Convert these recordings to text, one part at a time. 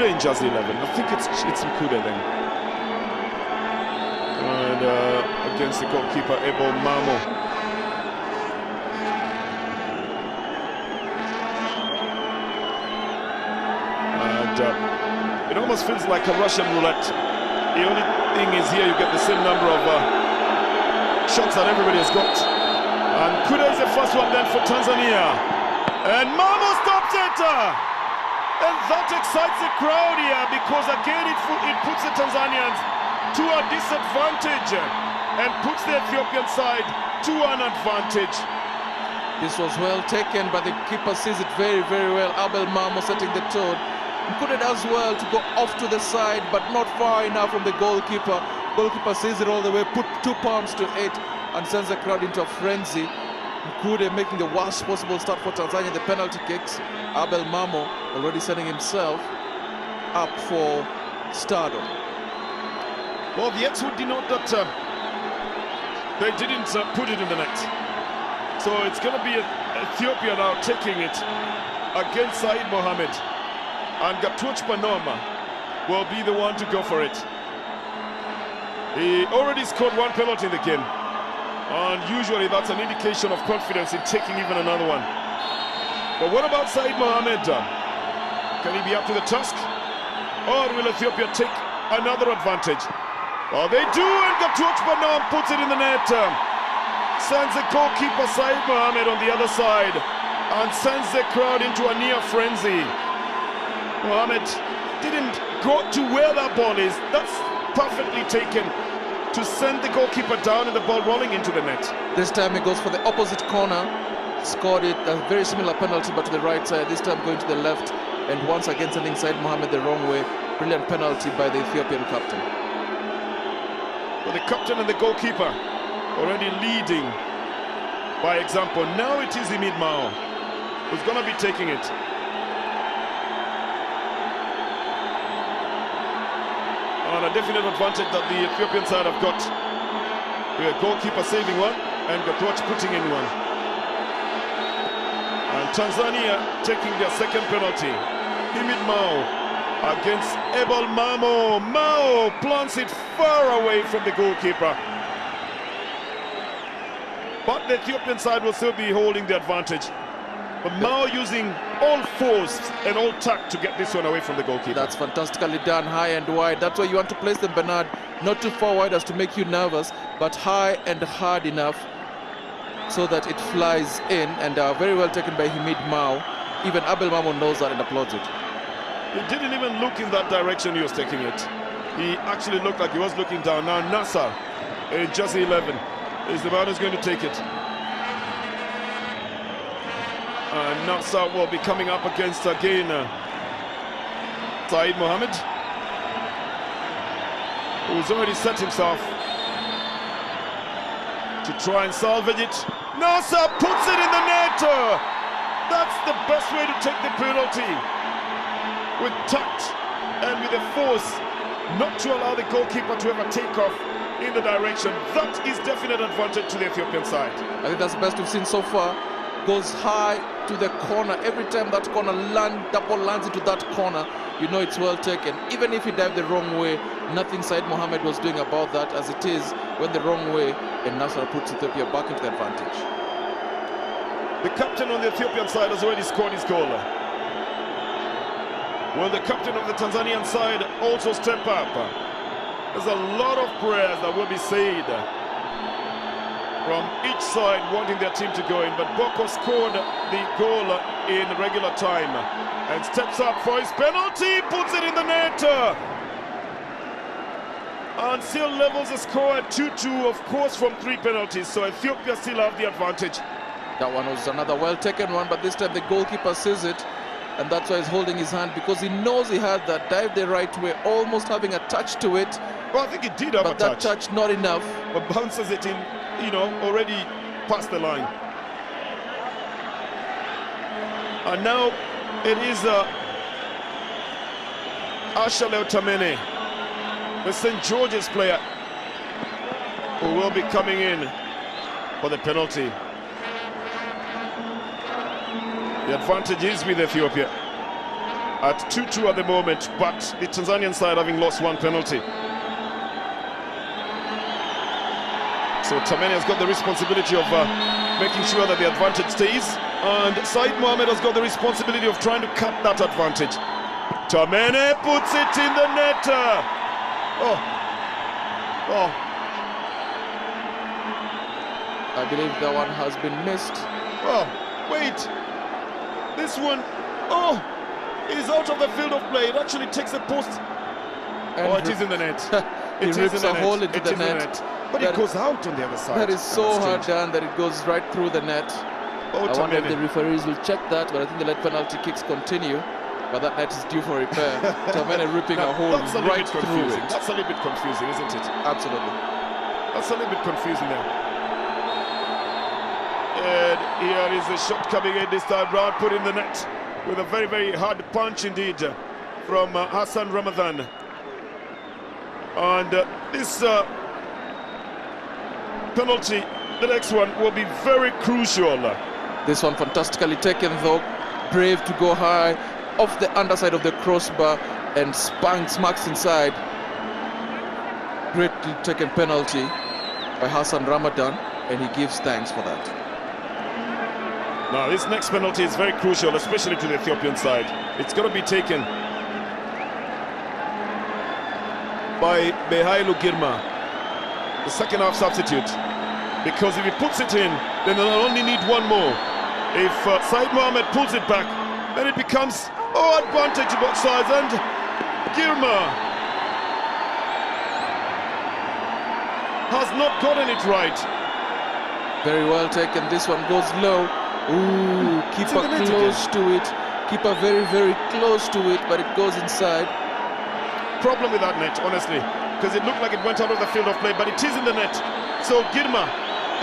in jersey 11? I think it's Mkude then. And against the goalkeeper, Ebo Mamo. And it almost feels like a Russian roulette. The only thing is here you get the same number of shots that everybody has got. And Kuda is the first one then for Tanzania. And Mamo stops it! And that excites the crowd here because again it puts the Tanzanians to a disadvantage and puts the Ethiopian side to an advantage. This was well taken, but the keeper sees it very, very well. Abel Mamo setting the tone. Mkude does well to go off to the side, but not far enough from the goalkeeper. Goalkeeper sees it all the way, put 2 pounds to 8 and sends the crowd into a frenzy. Mkude making the worst possible start for Tanzania. The penalty kicks. Abel Mamo already setting himself up for stardom. Well, the X would denote that they didn't put it in the net. So it's going to be Ethiopia now taking it against Said Mohammed. And Gatuch Panoma will be the one to go for it. He already scored 1 penalty in the game. And usually that's an indication of confidence in taking even another one. But what about Said Mohammed? Can he be up to the task? Or will Ethiopia take another advantage? Well, they do, and Gatuch Panoma puts it in the net. Sends the goalkeeper Said Mohammed on the other side and sends the crowd into a near frenzy. Mohammed didn't go to where that ball is. That's perfectly taken to send the goalkeeper down and the ball rolling into the net. This time he goes for the opposite corner. Scored it, a very similar penalty, but to the right side. This time going to the left, and once again sending Said Mohammed the wrong way. Brilliant penalty by the Ethiopian captain. Well, the captain and the goalkeeper already leading by example. Now it is Imid Mao who's going to be taking it. And a definite advantage that the Ethiopian side have got. The goalkeeper saving one and Gatuch putting in one. And Tanzania taking their second penalty. Imid Mao against Ebel Mamo. Mao plants it far away from the goalkeeper. But the Ethiopian side will still be holding the advantage. But Mao using all force and all tact to get this one away from the goalkeeper. That's fantastically done, high and wide. That's why you want to place them, Bernard. Not too far wide as to make you nervous, but high and hard enough so that it flies in. And very well taken by Imid Mao. Even Abel Mamo knows that and applauds it. He didn't even look in that direction he was taking it. He actually looked like he was looking down. Now Nasser in jersey 11 is the man who's going to take it. Nasser will be coming up against again Said Mohammed, who's already set himself to try and salvage it. Nasser puts it in the net. That's the best way to take the penalty, with tact and with the force, not to allow the goalkeeper to ever take off in the direction. That is definite advantage to the Ethiopian side. I think that's the best we've seen so far. Goes high to the corner. Every time that corner that ball lands into that corner, you know it's well taken. Even if he dived the wrong way, nothing Said Mohammed was doing about that, as it is went the wrong way, and Nasser puts Ethiopia back into the advantage. The captain on the Ethiopian side has already scored his goal. Will the captain of the Tanzanian side also step up? There's a lot of prayers that will be said from each side wanting their team to go in, but Boko scored the goal in regular time and steps up for his penalty, puts it in the net, and still levels the score at 2-2, of course, from 3 penalties, so Ethiopia still have the advantage. That one was another well taken one, but this time the goalkeeper sees it, and that's why he's holding his hand, because he knows he had that dive the right way, almost having a touch to it. Well, I think he did have a touch. But that touch not enough. But bounces it in, you know, already past the line. And now it is Ashaleo Tamene, the St. George's player, who will be coming in for the penalty. The advantage is with Ethiopia. at 2-2 at the moment, but the Tanzanian side having lost one penalty. So Tamene has got the responsibility of making sure that the advantage stays, and Said Mohamed has got the responsibility of trying to cut that advantage. Tamene puts it in the net. I believe that one has been missed. Oh, wait. This one, is out of the field of play. It actually takes the post. And it is in the net. It rips a hole into the net. But it goes out on the other side. That is so hard done that it goes right through the net. I wonder if the referees will check that, but I think the let penalty kicks continue. But that net is due for repair. Tamene ripping a hole right through it. That's a little bit confusing, isn't it? Absolutely. That's a little bit confusing there. And here is the shot coming in this time round, put in the net with a very, very hard punch indeed from Hassan Ramadan. And this penalty, the next one, will be very crucial. This one fantastically taken though, brave to go high off the underside of the crossbar and smacks inside. Greatly taken penalty by Hassan Ramadan, and he gives thanks for that. Now this next penalty is very crucial, especially to the Ethiopian side. It's going to be taken by Behailu Girma, the second half substitute, because if he puts it in, then they'll only need one more. If Said Mohamed pulls it back, then it becomes advantage to both sides, and Girma has not gotten it right. Very well taken. This one goes low. Ooh, keeper close to it. Keeper very, very close to it, but it goes inside. Problem with that net, honestly, because it looked like it went out of the field of play, but it is in the net. So Girma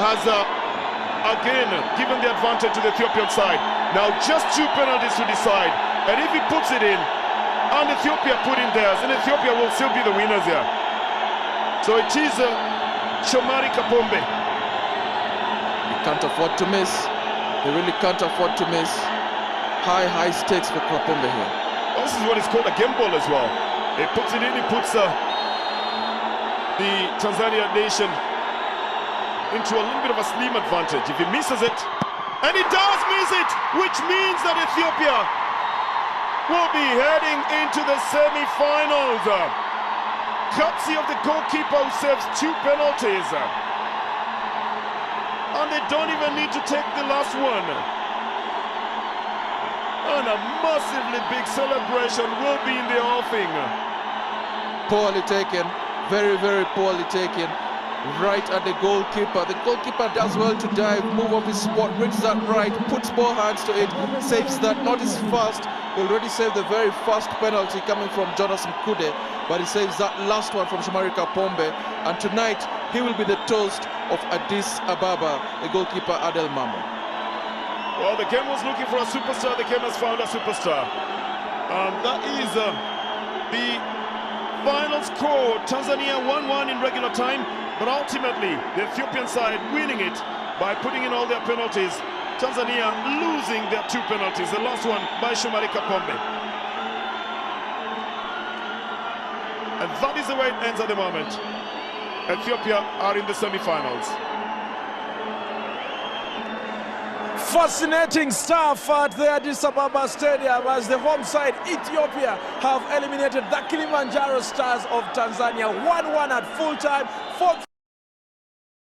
has again given the advantage to the Ethiopian side. Now just 2 penalties to decide, and if he puts it in and Ethiopia put in theirs, then Ethiopia will still be the winners here. So it is Shomari Kapombe. You can't afford to miss. They really can't afford to miss. High stakes for Kapombe here. Well, this is what is called a game ball as well. He puts it in, he puts the Tanzania nation into a little bit of a slim advantage. If he misses it, and he does miss it, which means that Ethiopia will be heading into the semi-finals. Courtesy of the goalkeeper who saves 2 penalties. And they don't even need to take the last one. And a massively big celebration will be in the offing. Poorly taken, very, very poorly taken. Right at the goalkeeper. The goalkeeper does well to dive, move off his spot, reaches that right, puts both hands to it, saves that. Not his first. He already saved the very first penalty coming from Jonas Mkude, but he saves that last one from Shomari Kapombe. And tonight, he will be the toast of Addis Ababa, the goalkeeper Adel Mamo. Well, the game was looking for a superstar. The game has found a superstar. That is the final score. Tanzania 1-1 in regular time, but ultimately the Ethiopian side winning it by putting in all their penalties. Tanzania losing their 2 penalties, the last one by Shomari Kapombe. And that is the way it ends at the moment. Ethiopia are in the semi-finals. Fascinating stuff at the Addis Ababa Stadium as the home side Ethiopia have eliminated the Kilimanjaro Stars of Tanzania 1-1 at full time. 4th